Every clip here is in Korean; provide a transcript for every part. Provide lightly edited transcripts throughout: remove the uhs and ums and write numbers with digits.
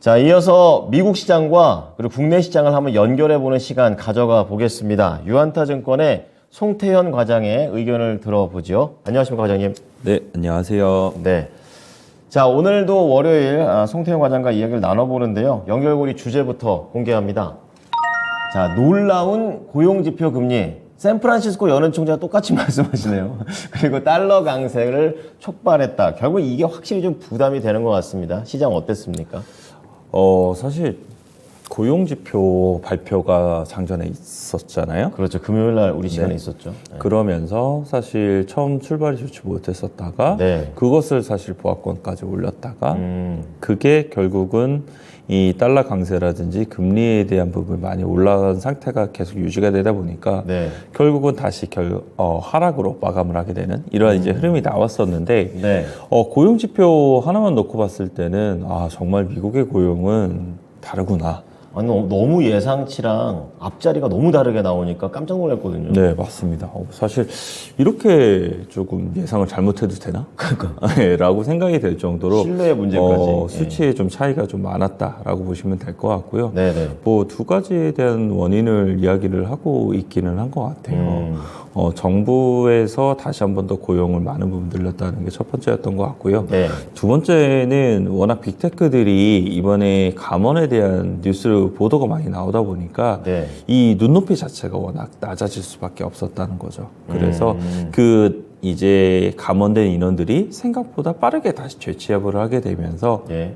자, 이어서 미국 시장과 그리고 국내 시장을 한번 연결해보는 시간 가져가 보겠습니다. 유한타증권의 송태현 과장의 의견을 들어보죠. 안녕하십니까, 과장님. 네, 안녕하세요. 네. 자, 오늘도 월요일 송태현 과장과 이야기를 나눠보는데요. 연결고리 주제부터 공개합니다. 자, 놀라운 고용지표 금리. 샌프란시스코 연은총재가 똑같이 말씀하시네요. 그리고 달러 강세를 촉발했다. 결국 이게 확실히 좀 부담이 되는 것 같습니다. 시장 어땠습니까? 사실 고용지표 발표가 장전에 있었잖아요. 그렇죠. 금요일 날 우리 시간에 네. 있었죠. 네. 그러면서 사실 처음 출발이 좋지 못했었다가 네. 그것을 사실 보합권까지 올렸다가 그게 결국은 이 달러 강세라든지 금리에 대한 부분이 많이 올라간 상태가 계속 유지가 되다 보니까 네. 결국은 다시 하락으로 마감을 하게 되는 이러한 이제 흐름이 나왔었는데 네. 고용지표 하나만 놓고 봤을 때는 정말 미국의 고용은 다르구나. 아니, 너무 예상치랑 앞자리가 너무 다르게 나오니까 깜짝 놀랐거든요. 네, 맞습니다. 사실 이렇게 조금 예상을 잘못해도 되나? 라고 생각이 될 정도로 신뢰의 문제까지. 수치에 좀 차이가 좀 많았다라고 보시면 될 것 같고요. 네네. 뭐 두 가지에 대한 원인을 이야기를 하고 있기는 한 것 같아요. 정부에서 다시 한 번 더 고용을 많은 부분 늘렸다는 게 첫 번째였던 것 같고요. 네. 두 번째는 워낙 빅테크들이 이번에 감원에 대한 뉴스 보도가 많이 나오다 보니까 네. 이 눈높이 자체가 워낙 낮아질 수밖에 없었다는 거죠. 그래서 이제 감원된 인원들이 생각보다 빠르게 다시 재취업을 하게 되면서 예.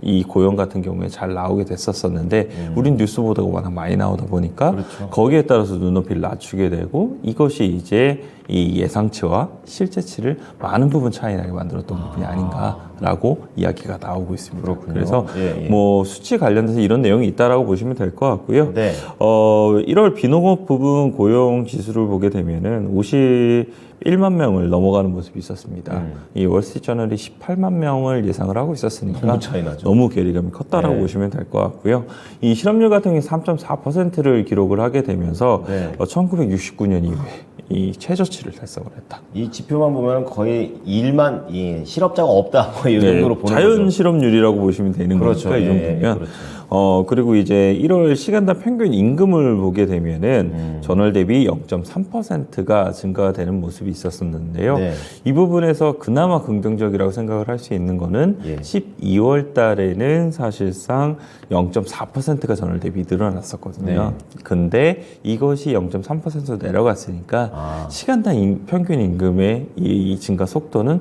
이 고용 같은 경우에 잘 나오게 됐었었는데 우린 뉴스 보도가 워낙 많이 나오다 보니까 그렇죠. 거기에 따라서 눈높이를 낮추게 되고 이것이 이제 이 예상치와 실제치를 많은 부분 차이 나게 만들었던 부분이 아닌가라고 이야기가 나오고 있습니다. 그렇군요. 그래서 예. 뭐 수치 관련돼서 이런 내용이 있다라고 보시면 될 것 같고요. 네. 1월 비농업 부분 고용 지수를 보게 되면은 51만 명을 넘어가는 모습이 있었습니다. 이 월스트리트저널이 18만 명을 예상을 하고 있었으니까 너무 차이 나죠. 너무 괴리감이 컸다라고 네. 보시면 될 것 같고요. 이 실업률 같은 경우에 3.4%를 기록을 하게 되면서 네. 1969년 이후에 이 최저치를 달성을 했다. 이 지표만 보면 거의 일만 실업자가 없다. 거의 이 정도로 보는 자연 거죠. 실업률이라고 보시면 되는 그렇죠. 거니까 이 예, 정도면. 그렇죠. 그리고 이제 1월 시간당 평균 임금을 보게 되면은 전월 대비 0.3%가 증가가 되는 모습이 있었었는데요. 네. 이 부분에서 그나마 긍정적이라고 생각을 할 수 있는 거는 예. 12월 달에는 사실상 0.4%가 전월 대비 늘어났었거든요. 근데 이것이 0.3% 내려갔으니까 시간당 평균 임금의 이 증가 속도는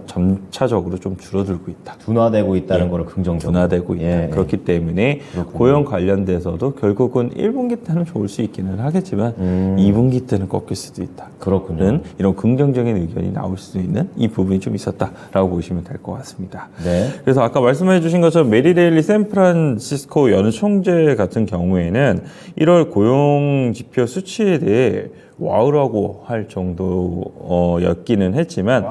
점차적으로 좀 줄어들고 있다. 둔화되고 있다는 거를 긍정적으로. 둔화되고 있다. 예. 그렇기 때문에 그렇군요. 고용 관련돼서도 결국은 1분기 때는 좋을 수 있기는 하겠지만 2분기 때는 꺾일 수도 있다. 그렇군요. 이런 긍정적인 의견이 나올 수도 있는 이 부분이 좀 있었다라고 보시면 될 것 같습니다. 네. 그래서 아까 말씀해 주신 것처럼 메리 데일리 샌프란시스코 연총재 같은 경우에는 1월 고용 지표 수치에 대해 와우라고 할 정도였기는 했지만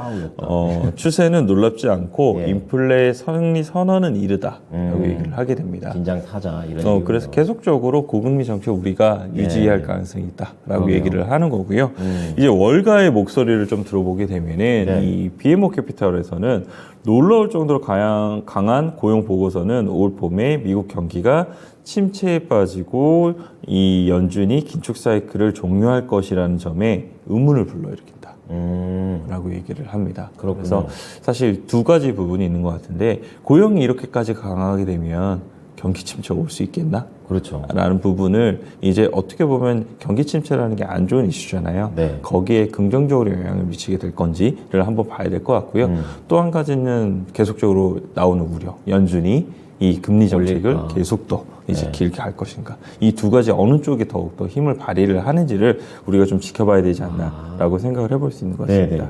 추세는 놀랍지 않고 예. 인플레 성리 선언은 이르다라고 얘기를 하게 됩니다. 긴장 타자 이런. 그래서 계속적으로 고금리 정책 우리가 유지할 가능성이 있다라고 그러네요. 얘기를 하는 거고요. 이제 월가의 목소리를 좀 들어보게 되면은 네. 이 BMO 캐피탈에서는 놀라울 정도로 강한 고용 보고서는 올 봄에 미국 경기가 침체에 빠지고 이 연준이 긴축 사이클을 종료할 것이라는 점에 의문을 불러일으킨다. 라고 얘기를 합니다. 그렇군요. 그래서 사실 두 가지 부분이 있는 것 같은데 고용이 이렇게까지 강하게 되면 경기 침체가 올 수 있겠나? 그렇죠. 라는 부분을 이제 어떻게 보면 경기 침체라는 게 안 좋은 이슈잖아요. 네. 거기에 긍정적으로 영향을 미치게 될 건지를 한번 봐야 될 것 같고요. 또 한 가지는 계속적으로 나오는 우려. 연준이 이 금리 정책을 올릴까? 계속 더 이제 네. 길게 할 것인가. 이 두 가지 어느 쪽이 더욱더 힘을 발휘를 하는지를 우리가 좀 지켜봐야 되지 않나라고 생각을 해볼 수 있는 것 같습니다.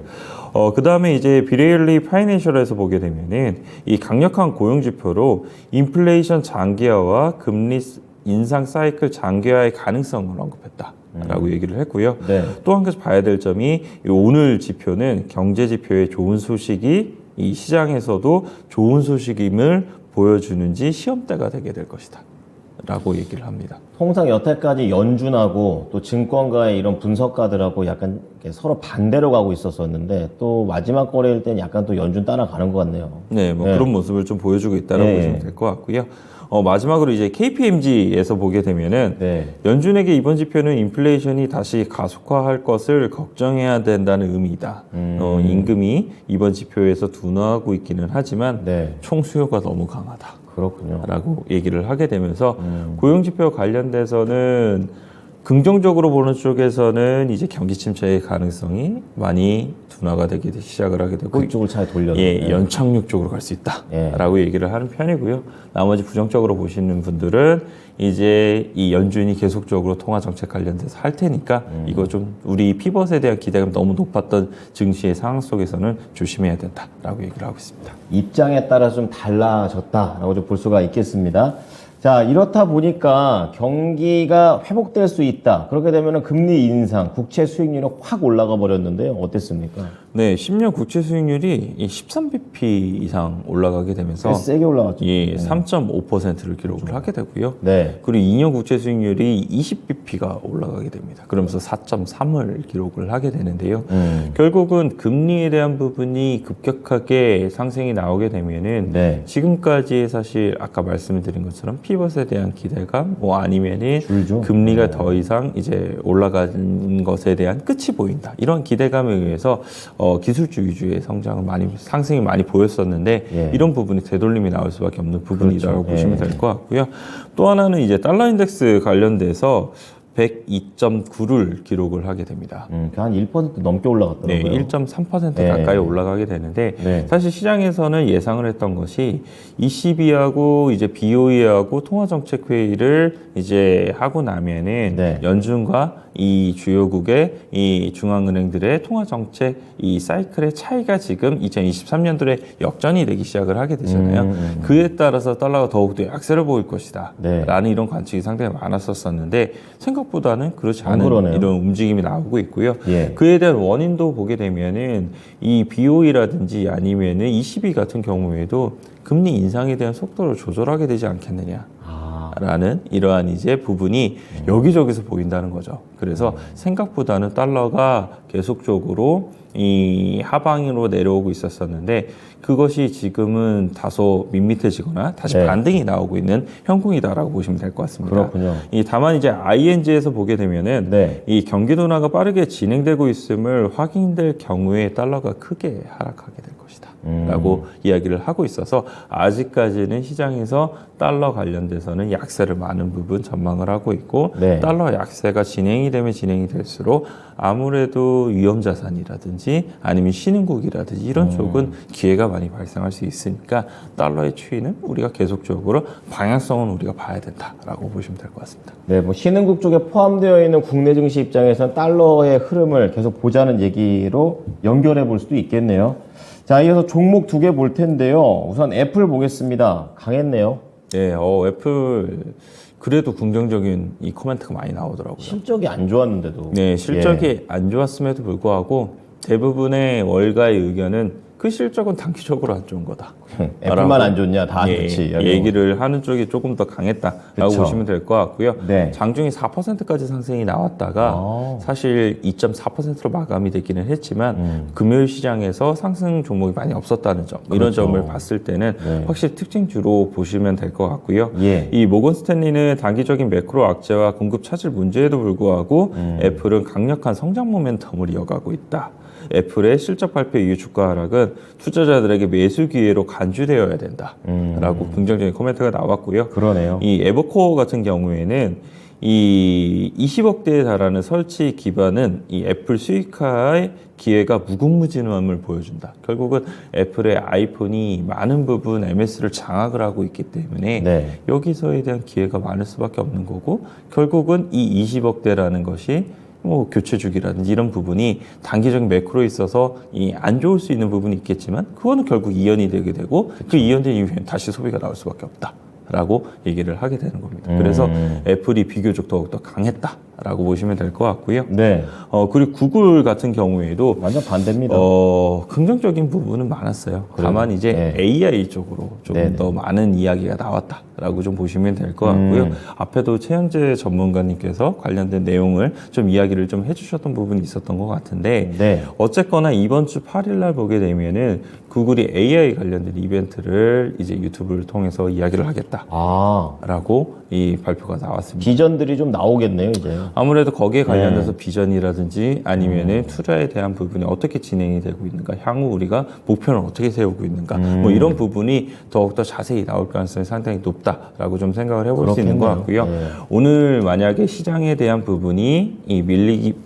그 다음에 이제 비레일리 파이낸셜에서 보게 되면은 이 강력한 고용 지표로 인플레이션 장기화와 금리 인상 사이클 장기화의 가능성을 언급했다라고 얘기를 했고요. 네. 또 한 가지 봐야 될 점이 오늘 지표는 경제 지표의 좋은 소식이 이 시장에서도 좋은 소식임을 보여주는지 시험대가 되게 될 것이다. 라고 얘기를 합니다. 통상 여태까지 연준하고 또 증권가의 이런 분석가들하고 약간 이렇게 서로 반대로 가고 있었었는데 또 마지막 거래일 땐 약간 또 연준 따라가는 것 같네요. 네, 뭐 네. 그런 모습을 좀 보여주고 있다고 네. 보시면 될 것 같고요. 마지막으로 이제 KPMG에서 보게 되면은 네. 연준에게 이번 지표는 인플레이션이 다시 가속화할 것을 걱정해야 된다는 의미이다. 임금이 이번 지표에서 둔화하고 있기는 하지만 네. 총 수요가 너무 강하다. 그렇군요. 라고 얘기를 하게 되면서 고용지표 관련돼서는 긍정적으로 보는 쪽에서는 이제 경기 침체의 가능성이 많이 둔화가 되기 시작을 하게 되고 그쪽을 잘 돌렸는데. 예, 연착륙 쪽으로 갈 수 있다라고 예. 얘기를 하는 편이고요. 나머지 부정적으로 보시는 분들은 이제 이 연준이 계속적으로 통화 정책 관련돼서 할 테니까 이거 좀 우리 피벗에 대한 기대감이 너무 높았던 증시의 상황 속에서는 조심해야 된다라고 얘기를 하고 있습니다. 입장에 따라 좀 달라졌다라고 좀 볼 수가 있겠습니다. 자, 이렇다 보니까 경기가 회복될 수 있다. 그렇게 되면 금리 인상, 국채 수익률이 확 올라가 버렸는데요. 어땠습니까? 네, 10년 국채 수익률이 13bp 이상 올라가게 되면서 꽤 세게 올라갔죠. 예, 3.5%를 기록을 하게 되고요. 네. 그리고 2년 국채 수익률이 20bp가 올라가게 됩니다. 그러면서 4.3을 기록을 하게 되는데요. 결국은 금리에 대한 부분이 급격하게 상승이 나오게 되면은 네. 지금까지 사실 아까 말씀드린 것처럼 피벗에 대한 기대감 뭐 아니면은 줄죠. 금리가 더 이상 이제 올라가는 것에 대한 끝이 보인다. 이런 기대감에 의해서 기술주 위주의 성장을 상승이 많이 보였었는데 예. 이런 부분이 되돌림이 나올 수밖에 없는 부분이라고 그렇죠. 보시면 예. 될 것 같고요. 또 하나는 이제 달러 인덱스 관련돼서 102.9를 기록을 하게 됩니다. 한 1% 넘게 올라갔더라고요. 네, 1.3% 네. 가까이 올라가게 되는데 네. 사실 시장에서는 예상을 했던 것이 ECB하고 이제 BOE하고 통화정책 회의를 이제 하고 나면은 네. 연준과 이 주요국의 이 중앙은행들의 통화정책 이 사이클의 차이가 지금 2023년도에 역전이 되기 시작을 하게 되잖아요. 그에 따라서 달러가 더욱더 약세를 보일 것이다. 네. 라는 이런 관측이 상당히 많았었는데 생각보다는 그렇지 안 않은 그러네요. 이런 움직임이 나오고 있고요. 예. 그에 대한 원인도 보게 되면은 이 BOE라든지 아니면은 ECB 같은 경우에도 금리 인상에 대한 속도를 조절하게 되지 않겠느냐. 라는 이러한 이제 부분이 여기저기서 보인다는 거죠. 그래서 생각보다는 달러가 계속적으로 이 하방으로 내려오고 있었었는데 그것이 지금은 다소 밋밋해지거나 다시 네. 반등이 나오고 있는 형국이다라고 보시면 될 것 같습니다. 그렇군요. 다만 이제 ING에서 보게 되면은 네. 이 경기 둔화가 빠르게 진행되고 있음을 확인될 경우에 달러가 크게 하락하게 될 것이다. 라고 이야기를 하고 있어서 아직까지는 시장에서 달러 관련돼서는 약세를 많은 부분 전망을 하고 있고 네. 달러 약세가 진행이 되면 진행이 될수록 아무래도 위험자산이라든지 아니면 신흥국이라든지 이런 쪽은 기회가 많이 발생할 수 있으니까 달러의 추이는 우리가 계속적으로 방향성은 우리가 봐야 된다라고 보시면 될 것 같습니다. 네, 뭐 신흥국 쪽에 포함되어 있는 국내 증시 입장에서는 달러의 흐름을 계속 보자는 얘기로 연결해 볼 수도 있겠네요. 자, 이어서 종목 두 개 볼 텐데요. 우선 애플 보겠습니다. 강했네요. 네, 애플 그래도 긍정적인 이 코멘트가 많이 나오더라고요. 실적이 안 좋았는데도. 네, 실적이 예. 안 좋았음에도 불구하고 대부분의 월가의 의견은 그 실적은 단기적으로 안 좋은 거다. 애플만 안 좋냐? 다 안 예, 좋지. 얘기를 하는 쪽이 조금 더 강했다라고 그쵸. 보시면 될 것 같고요. 네. 장중에 4%까지 상승이 나왔다가 사실 2.4%로 마감이 되기는 했지만 금요일 시장에서 상승 종목이 많이 없었다는 점 이런 그렇죠. 점을 봤을 때는 네. 확실히 특징주로 보시면 될 것 같고요. 예. 이 모건 스탠리는 단기적인 매크로 악재와 공급 차질 문제에도 불구하고 애플은 강력한 성장 모멘텀을 이어가고 있다. 애플의 실적 발표 이후 주가 하락은 투자자들에게 매수 기회로 간주되어야 된다라고 긍정적인 코멘트가 나왔고요. 그러네요. 이 에버코어 같은 경우에는 이 20억대에 달하는 설치 기반은 이 애플 수익화의 기회가 무궁무진함을 보여준다. 결국은 애플의 아이폰이 많은 부분 MS를 장악을 하고 있기 때문에 네. 여기서에 대한 기회가 많을 수밖에 없는 거고 결국은 이 20억대라는 것이 뭐 교체 주기라든지 이런 부분이 단기적인 매크로에 있어서 이 안 좋을 수 있는 부분이 있겠지만 그거는 결국 이연이 되게 되고 그 이연된 이후에는 다시 소비가 나올 수밖에 없다. 라고 얘기를 하게 되는 겁니다. 그래서 애플이 비교적 더욱더 강했다. 있다라고 보시면 될 것 같고요. 네. 그리고 구글 같은 경우에도 완전 반대입니다. 긍정적인 부분은 많았어요. 다만 이제 네. AI 쪽으로 조금 더 많은 이야기가 나왔다라고 좀 보시면 될 것 같고요. 앞에도 최현재 전문가님께서 관련된 내용을 좀 이야기를 좀 해주셨던 부분이 있었던 것 같은데 네. 어쨌거나 이번 주 8일 날 보게 되면은 구글이 AI 관련된 이벤트를 이제 유튜브를 통해서 이야기를 하겠다라고 이 발표가 나왔습니다. 비전들이 좀 나오겠네요, 이제. 아무래도 거기에 관련돼서 비전이라든지 아니면은 투자에 대한 부분이 어떻게 진행이 되고 있는가, 향후 우리가 목표를 어떻게 세우고 있는가, 뭐 이런 부분이 더욱더 자세히 나올 가능성이 상당히 높다라고 좀 생각을 해볼 수 있는 것 같고요. 네. 오늘 만약에 시장에 대한 부분이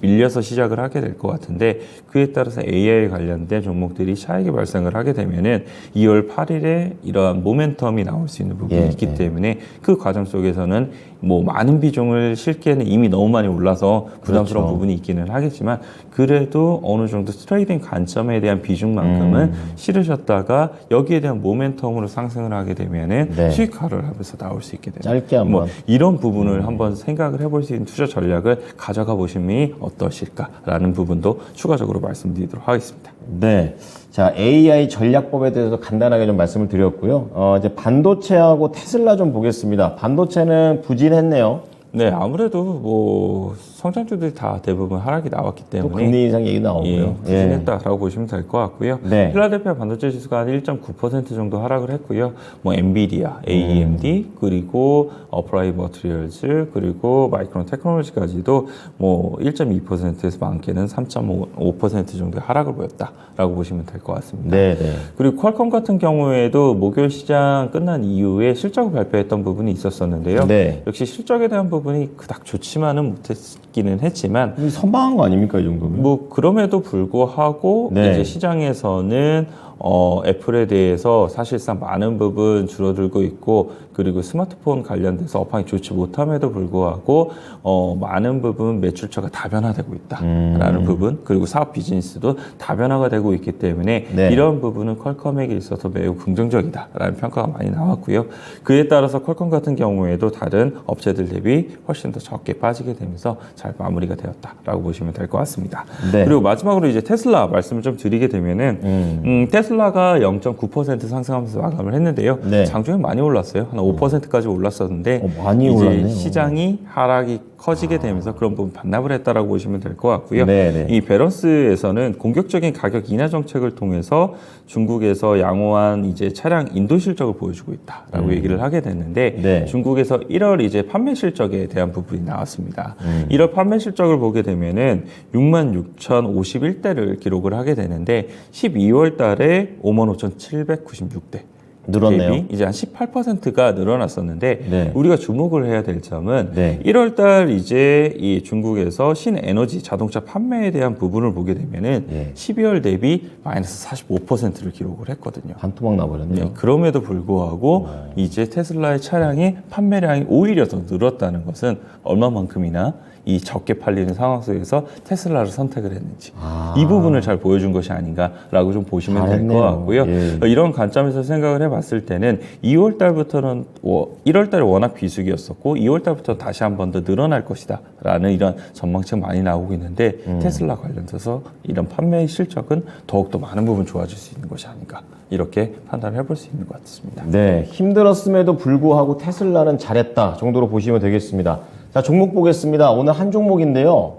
밀려서 시작을 하게 될 것 같은데 그에 따라서 AI 관련된 종목들이 차익이 발생을 하게 되면은 2월 8일에 이러한 모멘텀이 나올 수 있는 부분이 있기 때문에 그 과정 속에서는 뭐 많은 비중을 실기에는 이미 너무 많이 올라서 부담스러운 부분이 있기는 하겠지만 그래도 어느 정도 트레이딩 관점에 대한 비중만큼은 실으셨다가 여기에 대한 모멘텀으로 상승을 하게 되면은 수익화를 하면서 나올 수 있게 됩니다. 짧게 한번. 뭐 이런 부분을 한번 생각을 해볼 수 있는 투자 전략을 가져가 보심이 어떠실까라는 부분도 추가적으로 말씀드리도록 하겠습니다. 네. 자, AI 전략법에 대해서 간단하게 좀 말씀을 드렸고요. 이제 반도체하고 테슬라 좀 보겠습니다. 반도체는 부진했네요. 네, 아무래도 뭐 성장주들이 다 대부분 하락이 나왔기 또 때문에 금리 인상 얘기 나오고요. 부진했다라고 보시면 될 것 같고요. 네. 필라델피아 반도체 지수가 한 1.9% 정도 하락을 했고요. 뭐 엔비디아, AMD 그리고 어플라이드 머티리얼즈 그리고 마이크론 테크놀로지까지도 뭐 1.2%에서 많게는 3.5% 정도의 하락을 보였다라고 보시면 될 것 같습니다. 네, 네. 그리고 퀄컴 같은 경우에도 목요일 시장 끝난 이후에 실적을 발표했던 부분이 있었었는데요. 네. 역시 실적에 대한 부분이 그닥 좋지만은 못했기는 했지만 선방한 거 아닙니까, 이 정도면? 뭐 그럼에도 불구하고 네. 이제 시장에서는 애플에 대해서 사실상 많은 부분 줄어들고 있고 그리고 스마트폰 관련돼서 업황이 좋지 못함에도 불구하고 많은 부분 매출처가 다변화되고 있다라는 부분 그리고 사업 비즈니스도 다변화가 되고 있기 때문에 이런 부분은 퀄컴에게 있어서 매우 긍정적이다라는 평가가 많이 나왔고요. 그에 따라서 퀄컴 같은 경우에도 다른 업체들 대비 훨씬 더 적게 빠지게 되면서 잘 마무리가 되었다라고 보시면 될 것 같습니다. 네. 그리고 마지막으로 이제 테슬라 말씀을 좀 드리게 되면은 테슬라가 0.9% 상승하면서 마감을 했는데요. 네. 장중에 많이 올랐어요. 한 5%까지 올랐었는데 많이 이제 올랐네요. 시장이 하락이 커지게 되면서 그런 부분 반납을 했다라고 보시면 될 것 같고요. 네네. 이 밸런스에서는 공격적인 가격 인하 정책을 통해서 중국에서 양호한 이제 차량 인도 실적을 보여주고 있다라고 얘기를 하게 됐는데 네. 중국에서 1월 이제 판매 실적에 대한 부분이 나왔습니다. 1월 판매 실적을 보게 되면은 66,051대를 기록을 하게 되는데 12월 달에 55,796대. 늘었네요. 대비 이제 한 18%가 늘어났었는데 네. 우리가 주목을 해야 될 점은 네. 1월 달 이제 이 중국에서 신에너지 자동차 판매에 대한 부분을 보게 되면은 12월 대비 마이너스 45%를 기록을 했거든요. 반토막 나버렸네요. 그럼에도 불구하고 이제 테슬라의 차량의 판매량이 오히려 더 늘었다는 것은 얼마만큼이나 이 적게 팔리는 상황 속에서 테슬라를 선택을 했는지 이 부분을 잘 보여준 것이 아닌가라고 좀 보시면 될 것 같고요. 이런 관점에서 생각을 해봤을 때는 2월 달부터는 1월 달에 워낙 비수기였었고 2월 달부터 다시 한 번 더 늘어날 것이다라는 이런 전망치가 많이 나오고 있는데 테슬라 관련돼서 이런 판매 실적은 더욱더 많은 부분 좋아질 수 있는 것이 아닌가 이렇게 판단을 해볼 수 있는 것 같습니다. 네, 힘들었음에도 불구하고 테슬라는 잘했다 정도로 보시면 되겠습니다. 자, 종목 보겠습니다. 오늘 한 종목인데요.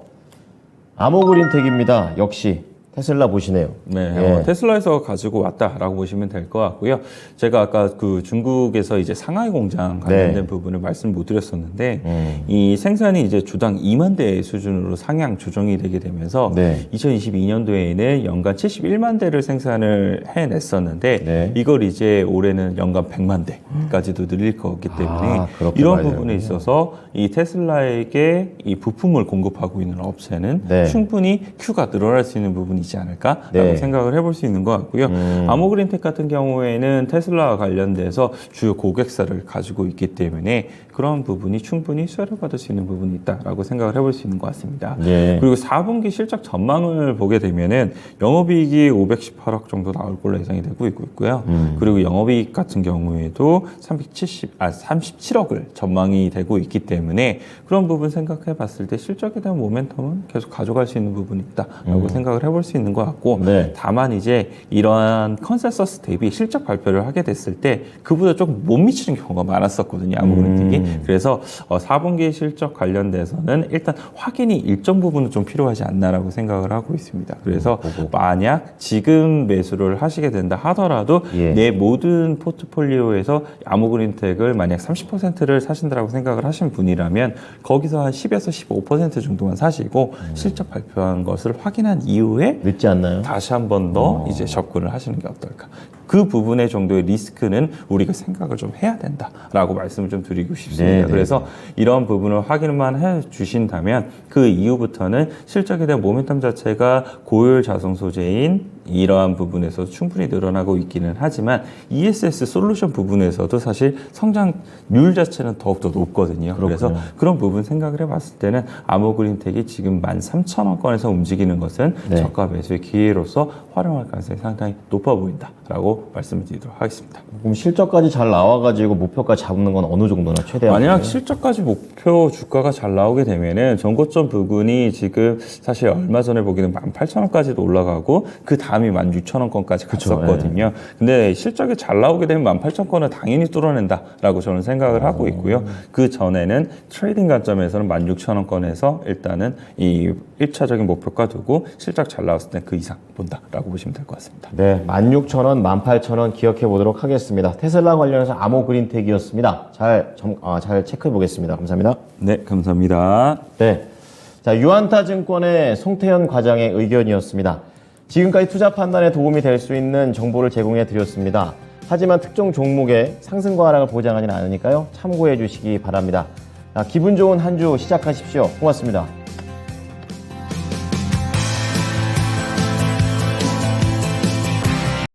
아모그린텍입니다. 역시 테슬라 보시네요. 네, 테슬라에서 가지고 왔다라고 보시면 될 것 같고요. 제가 아까 그 중국에서 이제 상하이 공장 관련된 부분을 말씀 못 드렸었는데 이 생산이 이제 주당 2만 대 수준으로 상향 조정이 되게 되면서 2022년도에는 연간 71만 대를 생산을 해냈었는데 이걸 이제 올해는 연간 100만 대까지도 늘릴 거기 때문에 이런 부분에 있어서 이 테슬라에게 이 부품을 공급하고 있는 업체는 충분히 큐가 늘어날 수 있는 부분이 있지 않을까라고 생각을 해볼 수 있는 것 같고요. 아모그린텍 같은 경우에는 테슬라와 관련돼서 주요 고객사를 가지고 있기 때문에 그런 부분이 충분히 수혜를 받을 수 있는 부분이 있다라고 생각을 해볼 수 있는 것 같습니다. 네. 그리고 4분기 실적 전망을 보게 되면은 영업이익이 518억 정도 나올 걸로 예상이 되고 있고요. 그리고 영업이익 같은 경우에도 37억을 전망이 되고 있기 때문에 그런 부분 생각해 봤을 때 실적에 대한 모멘텀은 계속 가져갈 수 있는 부분이 있다라고 생각을 해볼 수 있는 것 같고 네. 다만 이제 이러한 컨센서스 대비 실적 발표를 하게 됐을 때 그보다 조금 못 미치는 경우가 많았었거든요. 아무그린텍이. 그래서 4분기 실적 관련돼서는 일단 확인이 일정 부분은 좀 필요하지 않나라고 생각을 하고 있습니다. 그래서 만약 지금 매수를 하시게 된다 하더라도 예. 내 모든 포트폴리오에서 아모그린텍을 만약 30%를 사신다라고 생각을 하신 분이라면 거기서 한 10에서 15% 정도만 사시고 실적 발표한 것을 확인한 이후에 늦지 않나요? 다시 한 번 더 이제 접근을 하시는 게 어떨까. 그 부분의 정도의 리스크는 우리가 생각을 좀 해야 된다라고 말씀을 좀 드리고 싶습니다. 네네. 그래서 이런 부분을 확인만 해 주신다면 그 이후부터는 실적에 대한 모멘텀 자체가 고효율 자성 소재인 이러한 부분에서 충분히 늘어나고 있기는 하지만 ESS 솔루션 부분에서도 사실 성장률 자체는 더욱더 높거든요. 그래서 그런 부분 생각을 해봤을 때는 아모그린텍이 지금 13,000원권에서 움직이는 것은 네. 저가 매수의 기회로서 활용할 가능성이 상당히 높아 보인다라고 말씀을 드리도록 하겠습니다. 그럼 실적까지 잘 나와가지고 목표까지 잡는 건 어느 정도나 최대한? 만약 실적까지 목표 주가가 잘 나오게 되면은 전고점 부분이 지금 사실 얼마 전에 보기는 18,000원까지도 올라가고 그 다음이 16,000원권까지 갔었거든요. 근데 실적이 잘 나오게 되면 18,000원권은 당연히 뚫어낸다라고 저는 생각을 하고 있고요. 그 전에는 트레이딩 관점에서는 16,000원권에서 일단은 이 1차적인 목표가 두고 실적 잘 나왔을 때 그 이상 본다라고 보시면 될 것 같습니다. 네, 16,000원, 18,000원 기억해 보도록 하겠습니다. 테슬라 관련해서 아모그린텍이었습니다. 잘 체크해 보겠습니다. 감사합니다. 네, 감사합니다. 네, 자 유안타 증권의 송태현 과장의 의견이었습니다. 지금까지 투자 판단에 도움이 될 수 있는 정보를 제공해 드렸습니다. 하지만 특정 종목의 상승과 하락을 보장하지는 않으니까요. 참고해 주시기 바랍니다. 기분 좋은 한 주 시작하십시오. 고맙습니다.